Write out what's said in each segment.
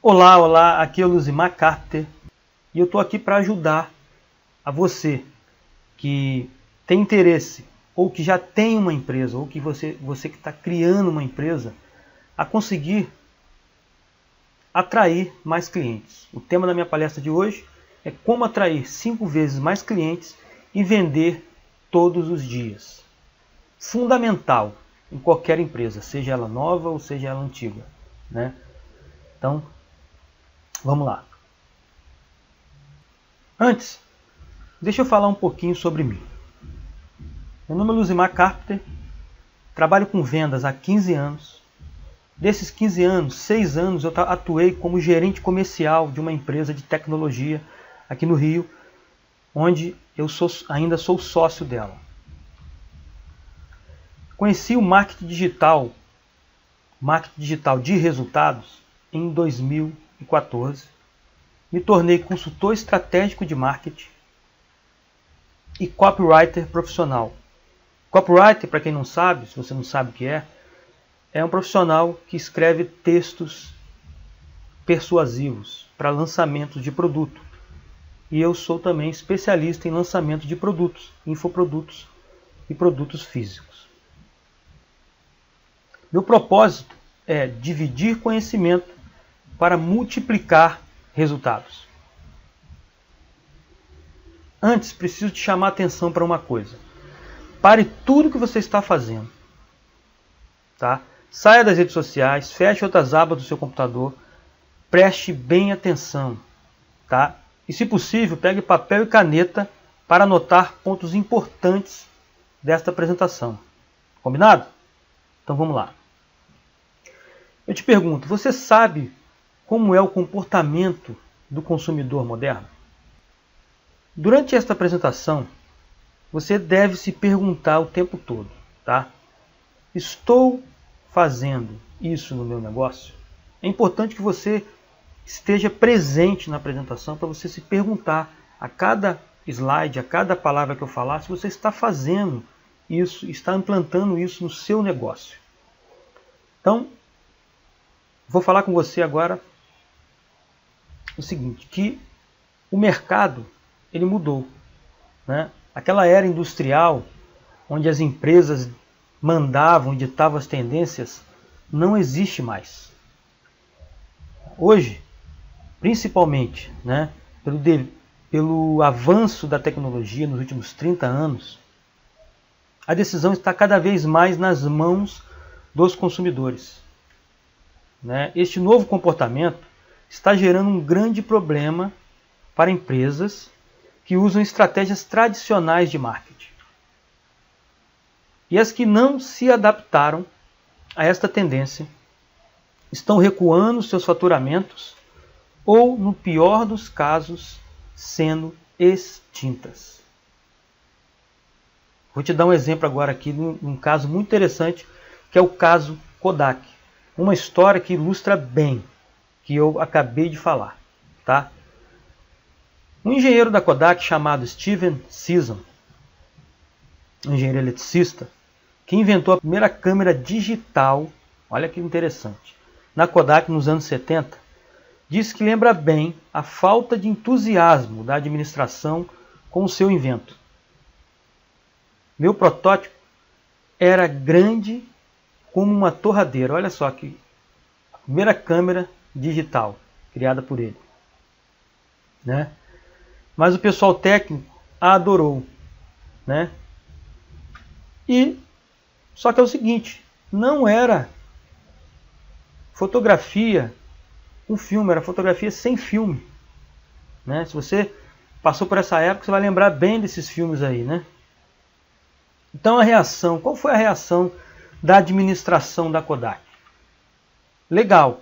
Olá, olá, aqui é o Luzimar Carpenter e eu estou aqui para ajudar a você que tem interesse ou que já tem uma empresa ou que você que está criando uma empresa a conseguir atrair mais clientes. O tema da minha palestra de hoje é como atrair 5 vezes mais clientes e vender todos os dias. Fundamental em qualquer empresa, seja ela nova ou seja ela antiga, né? Então, vamos lá. Antes, deixa eu falar um pouquinho sobre mim. Meu nome é Luzimar Carpenter, trabalho com vendas há 15 anos. Desses 15 anos, 6 anos eu atuei como gerente comercial de uma empresa de tecnologia aqui no Rio, onde eu ainda sou sócio dela. Conheci o marketing digital de resultados em 2014. Me tornei consultor estratégico de marketing e copywriter profissional. Copywriter, para quem não sabe, se você não sabe o que é um profissional que escreve textos persuasivos para lançamentos de produto. E eu sou também especialista em lançamento de produtos, infoprodutos e produtos físicos. Meu propósito é dividir conhecimento para multiplicar resultados. Antes, preciso te chamar a atenção para uma coisa. Pare tudo que você está fazendo. Tá? Saia das redes sociais, feche outras abas do seu computador, preste bem atenção. Tá? E, se possível, pegue papel e caneta para anotar pontos importantes desta apresentação. Combinado? Então vamos lá. Eu te pergunto, você sabe como é o comportamento do consumidor moderno? Durante esta apresentação, você deve se perguntar o tempo todo, tá? Estou fazendo isso no meu negócio? É importante que você esteja presente na apresentação para você se perguntar a cada slide, a cada palavra que eu falar, se você está fazendo isso, está implantando isso no seu negócio. Então, vou falar com você agora o seguinte, que o mercado ele mudou, né? Aquela era industrial onde as empresas mandavam, ditavam as tendências, não existe mais. Hoje, principalmente, né, pelo avanço da tecnologia nos últimos 30 anos, a decisão está cada vez mais nas mãos dos consumidores. Né? Este novo comportamento está gerando um grande problema para empresas que usam estratégias tradicionais de marketing. E as que não se adaptaram a esta tendência estão recuando seus faturamentos ou, no pior dos casos, sendo extintas. Vou te dar um exemplo agora aqui de um caso muito interessante, que é o caso Kodak. Uma história que ilustra bem que eu acabei de falar. Tá? Um engenheiro da Kodak chamado Steven Sisson, um engenheiro eletricista, que inventou a primeira câmera digital, olha que interessante, na Kodak nos anos 70, disse que lembra bem a falta de entusiasmo da administração com o seu invento. Meu protótipo era grande como uma torradeira. Olha só que a primeira câmera digital criada por ele, né? Mas o pessoal técnico a adorou, né? E só que é o seguinte, não era fotografia com filme, era fotografia sem filme, né? Se você passou por essa época, você vai lembrar bem desses filmes aí, né? Então a reação, qual foi a reação da administração da Kodak? Legal,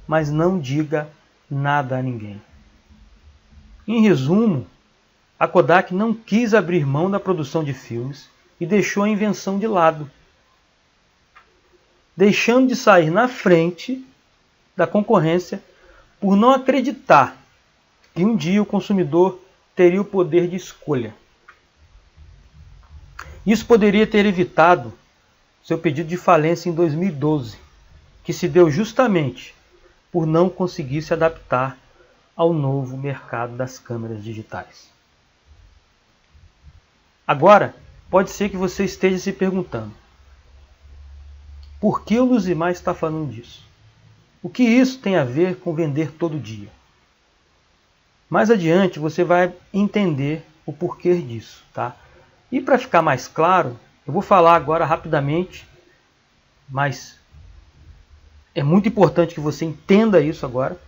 mas não diga nada a ninguém. Em resumo, a Kodak não quis abrir mão da produção de filmes e deixou a invenção de lado, deixando de sair na frente da concorrência por não acreditar que um dia o consumidor teria o poder de escolha. Isso poderia ter evitado seu pedido de falência em 2012, que se deu justamente por não conseguir se adaptar ao novo mercado das câmeras digitais. Agora, pode ser que você esteja se perguntando: por que o Luzimar está falando disso? O que isso tem a ver com vender todo dia? Mais adiante você vai entender o porquê disso, tá? E para ficar mais claro, eu vou falar agora rapidamente, mas é muito importante que você entenda isso agora,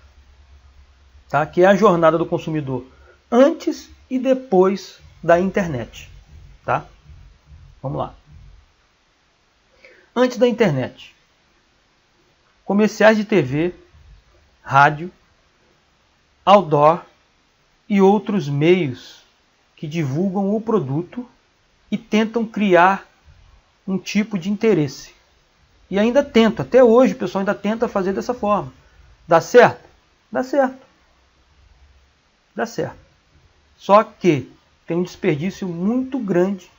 tá? Que é a jornada do consumidor antes e depois da internet, tá? Vamos lá. Antes da internet, comerciais de TV, rádio, outdoor e outros meios que divulgam o produto e tentam criar um tipo de interesse. E ainda tenta, até hoje o pessoal ainda tenta fazer dessa forma. Dá certo? Dá certo. Dá certo. Só que tem um desperdício muito grande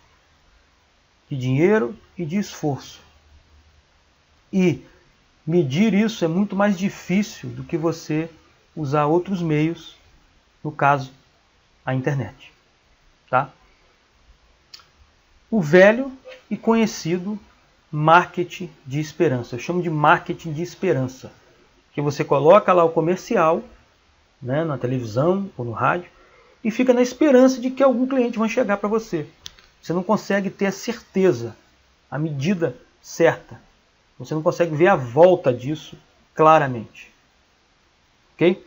de dinheiro e de esforço. E medir isso é muito mais difícil do que você usar outros meios, no caso, a internet. Tá? O velho e conhecido marketing de esperança. Eu chamo de marketing de esperança. Que você coloca lá o comercial, né, na televisão ou no rádio, e fica na esperança de que algum cliente vai chegar para você. Você não consegue ter a certeza, a medida certa. Você não consegue ver a volta disso claramente. Ok?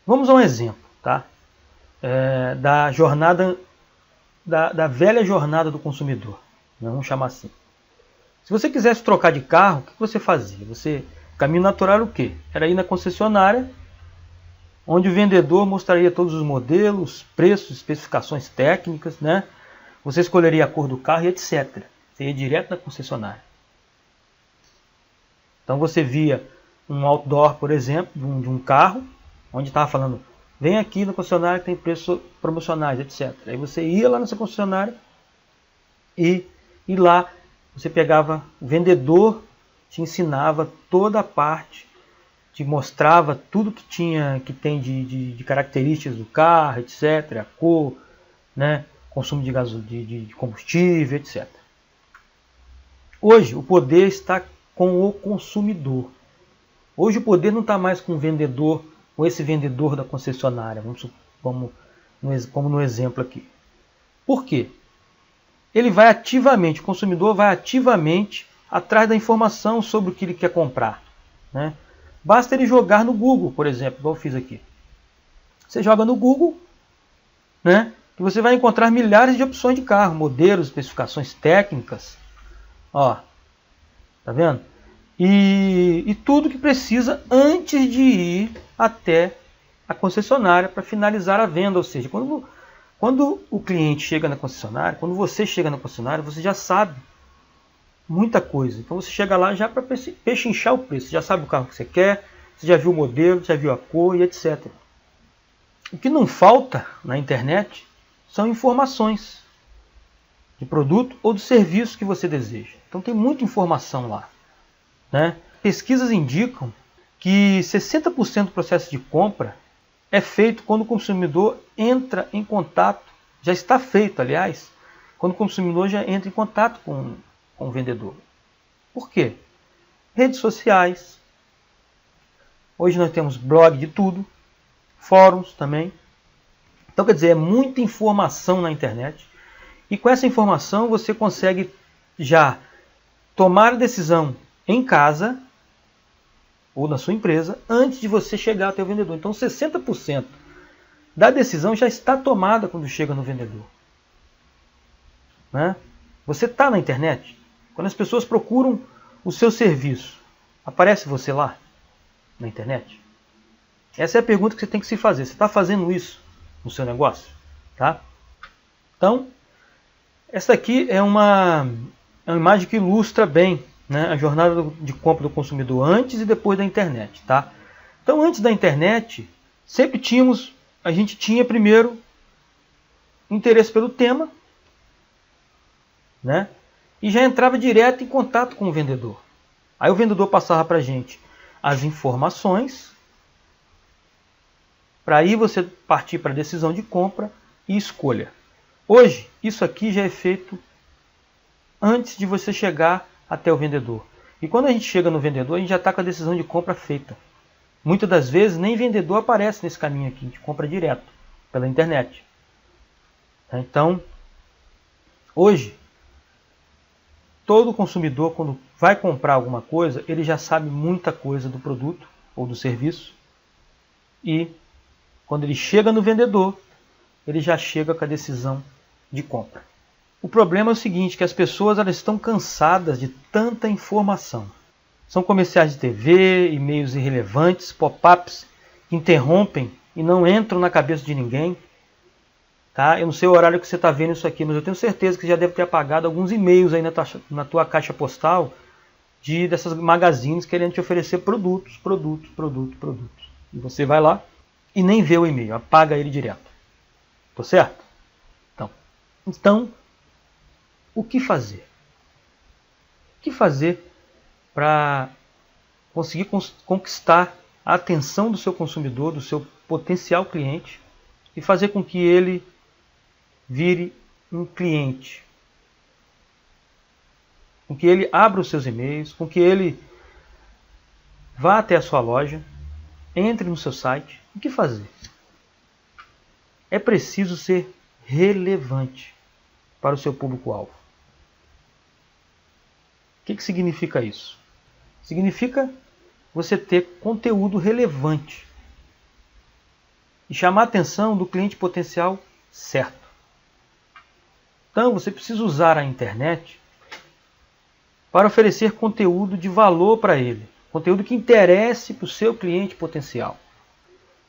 Vamos a um exemplo, tá? Da jornada, da velha jornada do consumidor. Vamos chamar assim. Se você quisesse trocar de carro, o que você fazia? O caminho natural era o quê? Era ir na concessionária, onde o vendedor mostraria todos os modelos, preços, especificações técnicas, né? Você escolheria a cor do carro e etc. Você ia direto na concessionária. Então você via um outdoor, por exemplo, de um carro, onde estava falando: vem aqui na concessionária que tem preços promocionais, etc. Aí você ia lá nessa concessionária e lá você pegava, o vendedor te ensinava toda a parte, te mostrava tudo que tem de características do carro, etc. A cor, né, consumo de combustível, etc. Hoje o poder está com o consumidor. Hoje o poder não está mais com o vendedor, com esse vendedor da concessionária, como no exemplo aqui. Por quê? Ele vai ativamente, o consumidor vai ativamente atrás da informação sobre o que ele quer comprar, né? Basta ele jogar no Google, por exemplo, igual eu fiz aqui. Você joga no Google, né, e você vai encontrar milhares de opções de carro, modelos, especificações técnicas. Ó, tá vendo? E tudo que precisa antes de ir até a concessionária para finalizar a venda. Ou seja, quando o cliente chega na concessionária, quando você chega na concessionária, você já sabe muita coisa. Então você chega lá já para pechinchar o preço. Você já sabe o carro que você quer, você já viu o modelo, já viu a cor e etc. O que não falta na internet são informações de produto ou do serviço que você deseja. Então tem muita informação lá, né? Pesquisas indicam que 60% do processo de compra é feito quando o consumidor entra em contato, já está feito, aliás, quando o consumidor já entra em contato com o vendedor. Por quê? Redes sociais. Hoje nós temos blog de tudo, fóruns também. Então, quer dizer, é muita informação na internet. E com essa informação você consegue já tomar a decisão em casa ou na sua empresa antes de você chegar até o vendedor. Então 60% da decisão já está tomada quando chega no vendedor. Né? Você está na internet? Quando as pessoas procuram o seu serviço, aparece você lá na internet? Essa é a pergunta que você tem que se fazer. Você está fazendo isso no seu negócio? Tá? Então, essa aqui é uma imagem que ilustra bem, né, a jornada de compra do consumidor antes e depois da internet. Tá? Então, antes da internet, a gente tinha primeiro interesse pelo tema, né, e já entrava direto em contato com o vendedor. Aí o vendedor passava para a gente as informações, para aí você partir para a decisão de compra e escolha. Hoje, isso aqui já é feito antes de você chegar até o vendedor. E quando a gente chega no vendedor, a gente já está com a decisão de compra feita. Muitas das vezes, nem vendedor aparece nesse caminho aqui, a gente compra direto, pela internet. Então, hoje, todo consumidor, quando vai comprar alguma coisa, ele já sabe muita coisa do produto ou do serviço. E quando ele chega no vendedor, ele já chega com a decisão de compra. O problema é o seguinte, que as pessoas elas estão cansadas de tanta informação. São comerciais de TV, e-mails irrelevantes, pop-ups que interrompem e não entram na cabeça de ninguém. Tá? Eu não sei o horário que você está vendo isso aqui, mas eu tenho certeza que você já deve ter apagado alguns e-mails aí na tua caixa postal dessas magazines querendo te oferecer produtos. E você vai lá e nem vê o e-mail, apaga ele direto. Tô certo? Então, o que fazer? O que fazer para conseguir conquistar a atenção do seu consumidor, do seu potencial cliente e fazer com que ele vire um cliente? Com que ele abra os seus e-mails, com que ele vá até a sua loja, entre no seu site. O que fazer? É preciso ser relevante para o seu público-alvo. O que significa isso? Significa você ter conteúdo relevante e chamar a atenção do cliente potencial certo. Então você precisa usar a internet para oferecer conteúdo de valor para ele, conteúdo que interesse para o seu cliente potencial,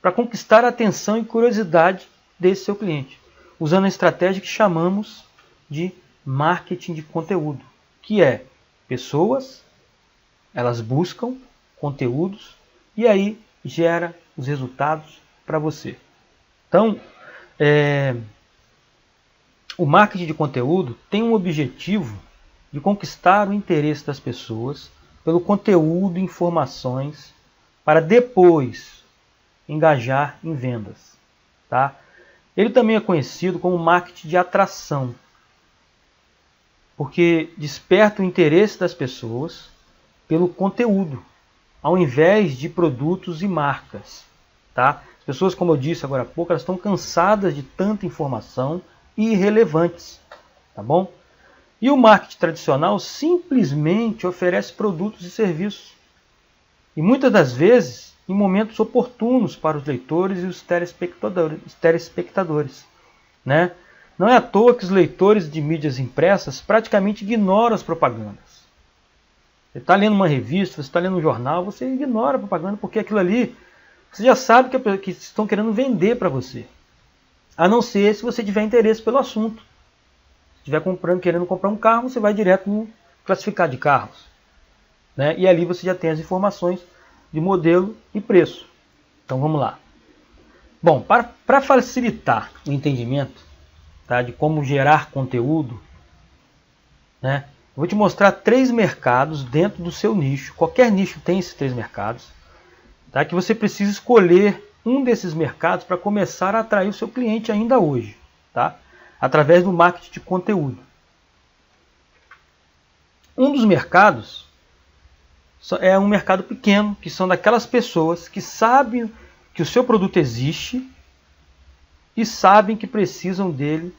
para conquistar a atenção e curiosidade desse seu cliente, usando a estratégia que chamamos de marketing de conteúdo, que é pessoas, elas buscam conteúdos e aí gera os resultados para você. Então, o marketing de conteúdo tem um objetivo de conquistar o interesse das pessoas pelo conteúdo e informações para depois engajar em vendas. Tá? Ele também é conhecido como marketing de atração, porque desperta o interesse das pessoas pelo conteúdo, ao invés de produtos e marcas. Tá? As pessoas, como eu disse agora há pouco, elas estão cansadas de tanta informação e irrelevantes. Tá bom? E o marketing tradicional simplesmente oferece produtos e serviços. E muitas das vezes em momentos oportunos para os leitores e os telespectadores. Né? Não é à toa que os leitores de mídias impressas praticamente ignoram as propagandas. Você está lendo uma revista, você está lendo um jornal, você ignora a propaganda porque aquilo ali você já sabe que estão querendo vender para você. A não ser se você tiver interesse pelo assunto. Se estiver querendo comprar um carro, você vai direto no classificado de carros. Né? E ali você já tem as informações de modelo e preço. Então vamos lá. Bom, para facilitar o entendimento, tá, de como gerar conteúdo, né, eu vou te mostrar 3 mercados dentro do seu nicho. Qualquer nicho tem esses 3 mercados. Tá, que você precisa escolher um desses mercados para começar a atrair o seu cliente ainda hoje. Tá? Através do marketing de conteúdo. Um dos mercados é um mercado pequeno, que são daquelas pessoas que sabem que o seu produto existe e sabem que precisam dele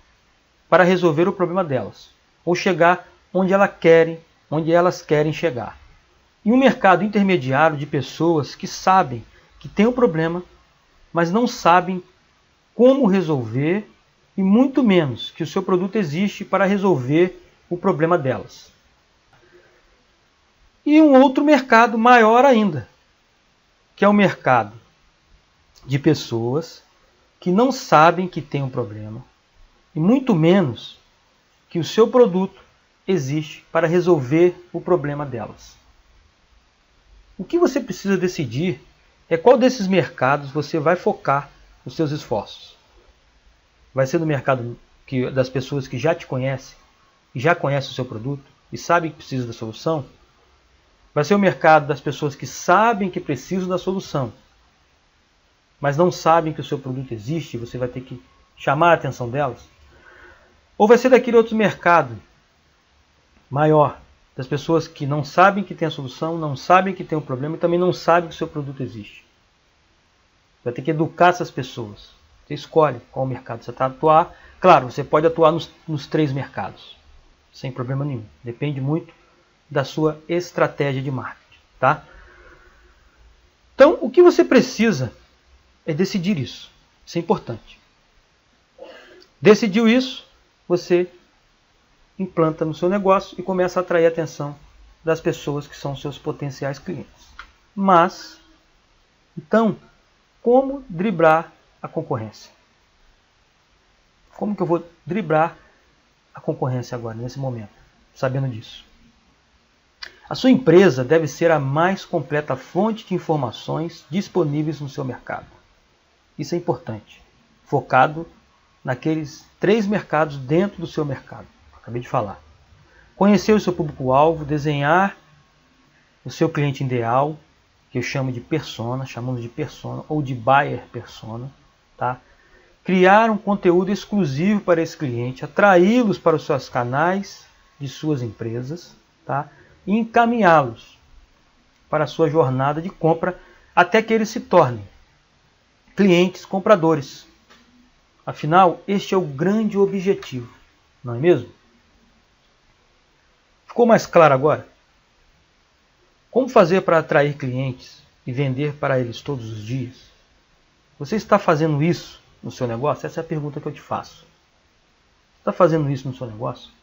para resolver o problema delas, ou chegar onde elas querem chegar. E um mercado intermediário de pessoas que sabem que tem um problema, mas não sabem como resolver e muito menos que o seu produto existe para resolver o problema delas. E um outro mercado maior ainda, que é o mercado de pessoas que não sabem que tem um problema e muito menos que o seu produto existe para resolver o problema delas. O que você precisa decidir é qual desses mercados você vai focar os seus esforços. Vai ser no mercado das pessoas que já te conhecem, e já conhecem o seu produto e sabem que precisa da solução? Vai ser o mercado das pessoas que sabem que precisam da solução, mas não sabem que o seu produto existe e você vai ter que chamar a atenção delas? Ou vai ser daquele outro mercado maior, das pessoas que não sabem que tem a solução, não sabem que tem um problema e também não sabem que o seu produto existe? Vai ter que educar essas pessoas. Você escolhe qual mercado você está a atuar. Claro, você pode atuar nos 3 mercados, sem problema nenhum. Depende muito da sua estratégia de marketing, tá? Então, o que você precisa é decidir isso. Isso é importante. Decidiu isso, você implanta no seu negócio e começa a atrair a atenção das pessoas que são seus potenciais clientes. Mas, então, como driblar a concorrência? Como que eu vou driblar a concorrência agora, nesse momento, sabendo disso? A sua empresa deve ser a mais completa fonte de informações disponíveis no seu mercado. Isso é importante. Focado naqueles 3 mercados dentro do seu mercado. Acabei de falar. Conhecer o seu público-alvo, desenhar o seu cliente ideal, que eu chamo de persona, chamamos de persona ou de buyer persona, tá? Criar um conteúdo exclusivo para esse cliente, atraí-los para os seus canais de suas empresas, tá? E encaminhá-los para a sua jornada de compra até que eles se tornem clientes compradores. Afinal, este é o grande objetivo, não é mesmo? Ficou mais claro agora? Como fazer para atrair clientes e vender para eles todos os dias? Você está fazendo isso no seu negócio? Essa é a pergunta que eu te faço. Está fazendo isso no seu negócio?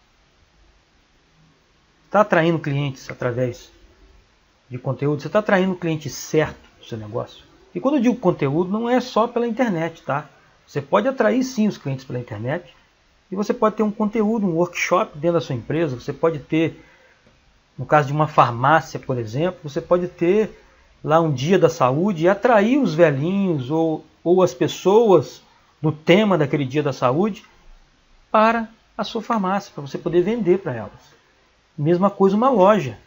Está atraindo clientes através de conteúdo? Você está atraindo o cliente certo no seu negócio? E quando eu digo conteúdo, não é só pela internet, tá? Você pode atrair sim os clientes pela internet e você pode ter um conteúdo, um workshop dentro da sua empresa. Você pode ter, no caso de uma farmácia, por exemplo, você pode ter lá um dia da saúde e atrair os velhinhos ou as pessoas no tema daquele dia da saúde para a sua farmácia, para você poder vender para elas. Mesma coisa uma loja.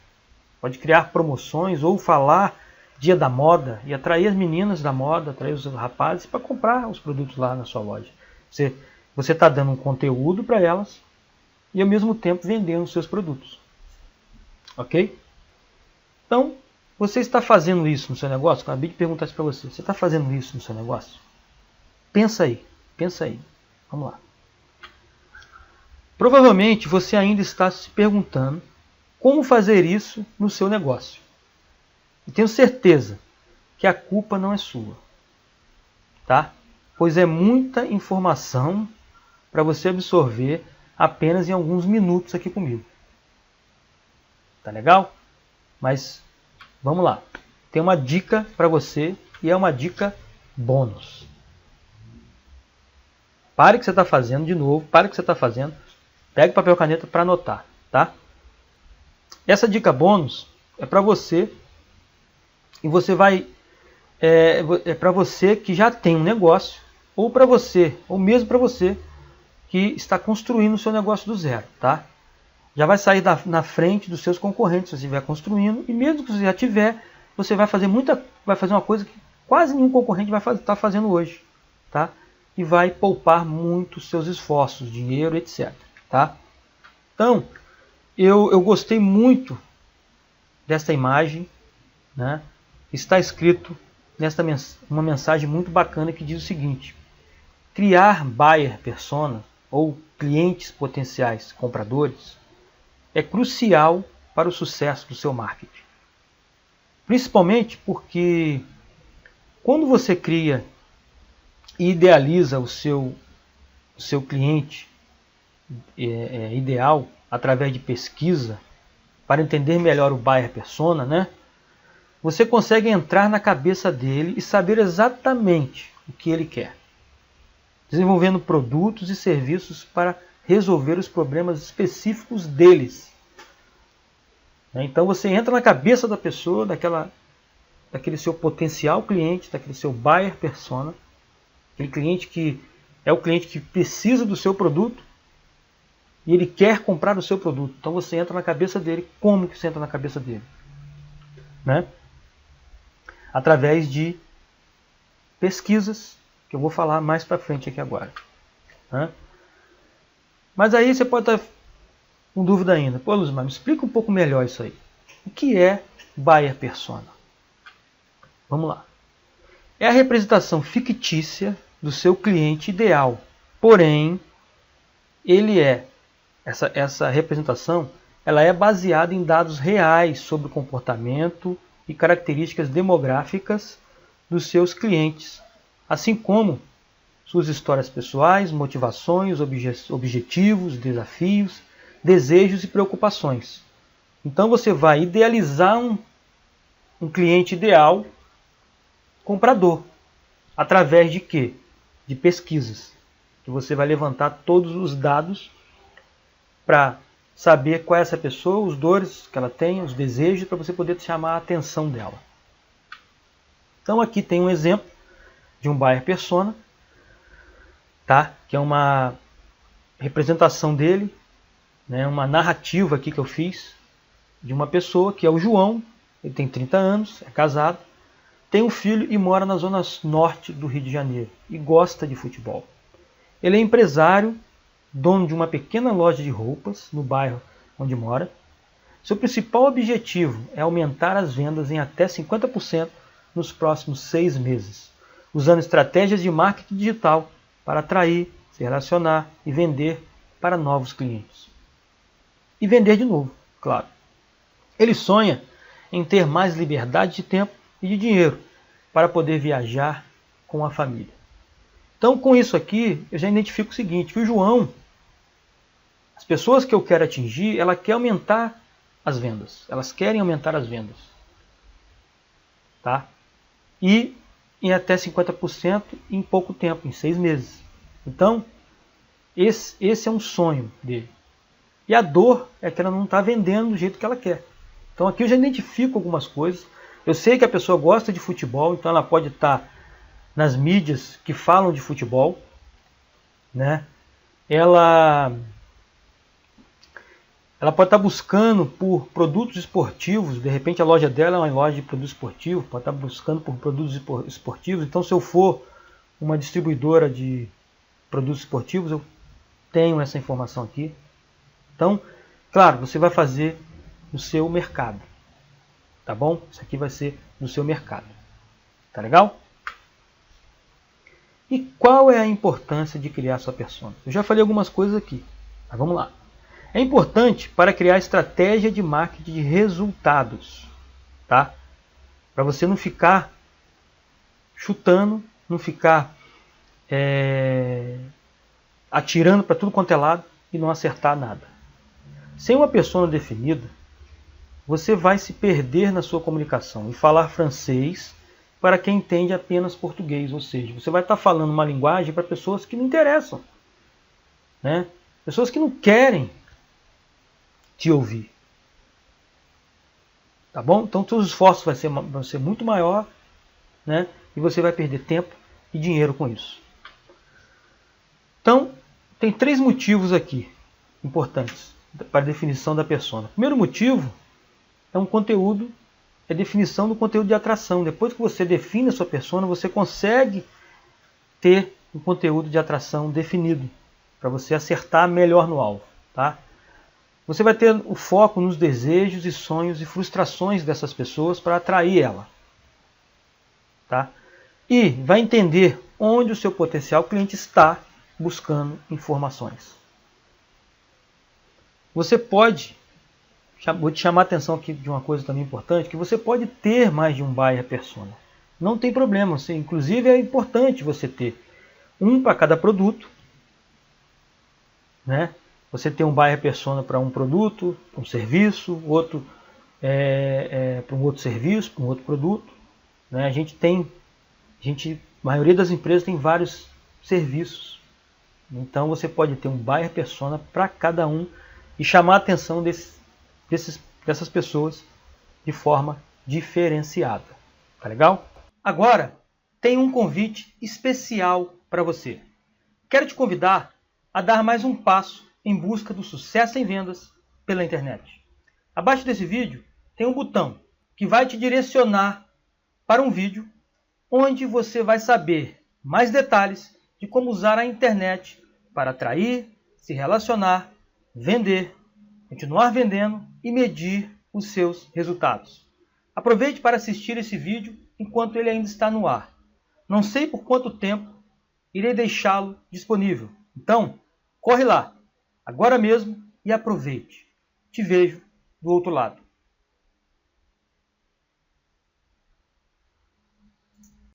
Pode criar promoções ou falar dia da moda e atrair as meninas da moda, atrair os rapazes para comprar os produtos lá na sua loja. Você está dando um conteúdo para elas e ao mesmo tempo vendendo os seus produtos. Ok? Então, você está fazendo isso no seu negócio? Acabei de perguntar isso para você. Você está fazendo isso no seu negócio? Pensa aí. Vamos lá. Provavelmente você ainda está se perguntando como fazer isso no seu negócio. E tenho certeza que a culpa não é sua, tá? Pois é muita informação para você absorver apenas em alguns minutos aqui comigo. Tá legal? Mas vamos lá. Tem uma dica para você e é uma dica bônus. Pare o que você está fazendo de novo, pare o que você está fazendo. Pegue papel e caneta para anotar, tá? Essa dica bônus é para você e você vai para você que já tem um negócio ou para você, ou mesmo para você que está construindo o seu negócio do zero, tá? Já vai sair na frente dos seus concorrentes se você estiver construindo e mesmo que você já tiver, você vai fazer uma coisa que quase nenhum concorrente vai estar fazendo hoje, tá? E vai poupar muito seus esforços, dinheiro, etc. Tá? Então, eu gostei muito desta imagem, né? Está escrito uma mensagem muito bacana que diz o seguinte: criar buyer persona ou clientes potenciais compradores é crucial para o sucesso do seu marketing. Principalmente porque quando você cria e idealiza o seu cliente ideal através de pesquisa para entender melhor o buyer persona, né? Você consegue entrar na cabeça dele e saber exatamente o que ele quer, desenvolvendo produtos e serviços para resolver os problemas específicos deles. Então você entra na cabeça da pessoa, daquele seu potencial cliente, daquele seu buyer persona, aquele cliente que é o cliente que precisa do seu produto e ele quer comprar o seu produto. Então você entra na cabeça dele. Como que você entra na cabeça dele? né? Através de pesquisas, que eu vou falar mais para frente aqui agora, né? Mas aí você pode estar com dúvida ainda. Pô, Luzmar, me explica um pouco melhor isso aí. O que é Buyer Persona? Vamos lá. É a representação fictícia do seu cliente ideal. Porém, essa representação ela é baseada em dados reais sobre o comportamento e características demográficas dos seus clientes, assim como suas histórias pessoais, motivações, objetivos, desafios, desejos e preocupações. Então você vai idealizar um cliente ideal comprador. Através de quê? De pesquisas. Que você vai levantar todos os dados para saber qual é essa pessoa, os dores que ela tem, os desejos, para você poder chamar a atenção dela. Então aqui tem um exemplo de um buyer persona, tá? Que é uma representação dele, né? Uma narrativa aqui que eu fiz de uma pessoa que é o João. Ele tem 30 anos, é casado, tem um filho e mora na zona norte do Rio de Janeiro e gosta de futebol. Ele é empresário, dono de uma pequena loja de roupas no bairro onde mora. Seu principal objetivo é aumentar as vendas em até 50% nos próximos 6 meses, usando estratégias de marketing digital para atrair, se relacionar e vender para novos clientes. E vender de novo, claro. Ele sonha em ter mais liberdade de tempo e de dinheiro para poder viajar com a família. Então, com isso aqui, eu já identifico o seguinte, que o João, as pessoas que eu quero atingir, ela quer aumentar as vendas. Elas querem aumentar as vendas. Tá? E em até 50% em pouco tempo, em 6 meses. Então, esse é um sonho dele. E a dor é que ela não está vendendo do jeito que ela quer. Então aqui eu já identifico algumas coisas. Eu sei que a pessoa gosta de futebol, então ela pode estar nas mídias que falam de futebol, né? Ela pode estar buscando por produtos esportivos. De repente a loja dela é uma loja de produtos esportivos, pode estar buscando por produtos esportivos. Então, se eu for uma distribuidora de produtos esportivos, eu tenho essa informação aqui. Então, claro, você vai fazer no seu mercado, tá bom? Isso aqui vai ser no seu mercado, tá legal? E qual é a importância de criar sua persona? Eu já falei algumas coisas aqui, mas vamos lá. É importante para criar estratégia de marketing de resultados, tá? Para você não ficar chutando, não ficar atirando para tudo quanto é lado e não acertar nada. Sem uma persona definida, você vai se perder na sua comunicação e falar francês para quem entende apenas português, ou seja, você vai estar falando uma linguagem para pessoas que não interessam, né? Pessoas que não querem te ouvir. Tá bom? Então, seus esforços vão ser muito maior, né? E você vai perder tempo e dinheiro com isso. Então, tem 3 motivos aqui importantes para a definição da persona. O primeiro motivo é um conteúdo, é a definição do conteúdo de atração. Depois que você define a sua persona, você consegue ter um conteúdo de atração definido para você acertar melhor no alvo, tá? Você vai ter o foco nos desejos e sonhos e frustrações dessas pessoas para atrair ela, tá? E vai entender onde o seu potencial cliente está buscando informações. Você pode, vou te chamar a atenção aqui de uma coisa também importante, que você pode ter mais de um buyer persona. Não tem problema, inclusive é importante você ter um para cada produto, né? Você tem um buyer persona para um produto, um serviço, outro para um outro serviço, para um outro produto, né? A maioria das empresas tem vários serviços. Então você pode ter um buyer persona para cada um e chamar a atenção dessas pessoas de forma diferenciada. Tá legal? Agora, tem um convite especial para você. Quero te convidar a dar mais um passo em busca do sucesso em vendas pela internet. Abaixo desse vídeo tem um botão que vai te direcionar para um vídeo onde você vai saber mais detalhes de como usar a internet para atrair, se relacionar, vender, continuar vendendo e medir os seus resultados. Aproveite para assistir esse vídeo enquanto ele ainda está no ar. Não sei por quanto tempo irei deixá-lo disponível. Então, corre lá, agora mesmo, e aproveite. Te vejo do outro lado.